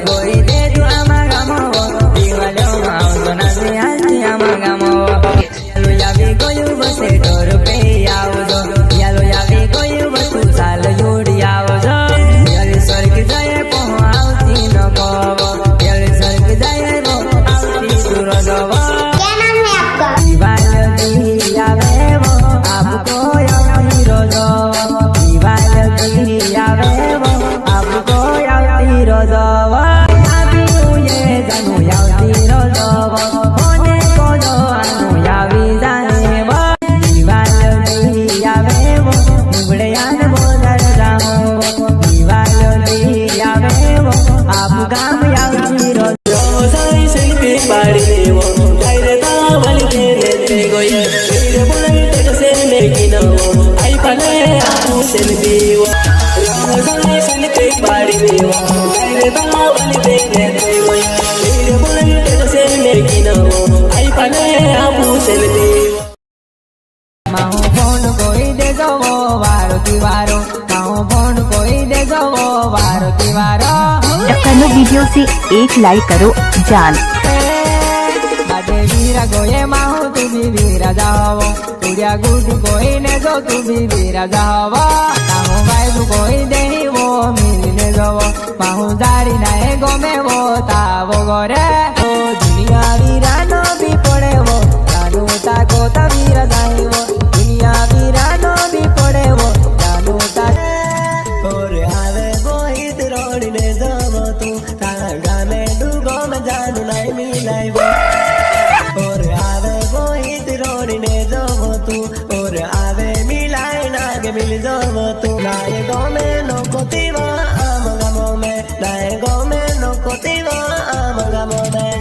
કોઈ દે તું આમાં ગામો દિવાળીમાં આવતો નથી હાલતી આમાં ગામો યાલો આવી ગયું બસે ઢોર પે આવજો યાલો આવી ગયું બધું સાલ જોડી આવજો યાર સ્વર્ગ જાય પો આવતી ન કહો યાર સ્વર્ગ જાય પો આવતી દૂર જવો क्या नाम है आपका? દિવાળી આવે વો આપકો આવતી રોજો દિવાળી આવે વો આપકો આવતી રોજો આવી એ જાનું આવતી રોજો ઓને કોનો આનું આવી જાય વો દિવાળી આવે વો ઉગડે આન બોલર જામો દિવાળી આવે વો આપ ગામ આવતી રોજો સારી સેલ્ફી પાડી લેવો ડાયરે તાવલી દે રે ગોય રે બોલે તે સે લેકી નો આઈ પાલે આપુ સેલ્ફી વો સારી સેલ્ફી પાડી લેવો ડાયરે તાવલી દે રે ગોય રે બોલે તે સે લેકી નો આઈ પાલે આપુ સેલ્ફી માહો ફોન કોઈ દે જવો વારો દિવારો માહો ફોન કોઈ દે જવો વારો દિવારો टक्कर वीडियो से एक लाइक करो जान। બાદે વીરા ગોયે માહો તું બી વીરા જાવો તુડિયા ગુડ કોઈ ને જો તું બી વીરા જાવો તાહો વાઈબ કોઈ દેહી વો મિલને જવો માહો જારી નાએ ગમે વો તાવો ગોરે ઓ દુનિયા વીરા નો બી પડે વો તાનો તાકો તા વીરા જાય વો દુનિયા વીરા નો બી પડે વો તાનો તા ઓરે આવે ગોહિત રોડ ને જવો તું તારા ગામે ડૂગો મે જાનું નાઈ મિલાઈવો ઓરે આવે ગોહિત રોડ ને જવો તું ઓરે આવે મિલાઈ નાગે મિલ જવો તું નાય ગમે નો કોતીવા આમ ગમો મે નાય ગો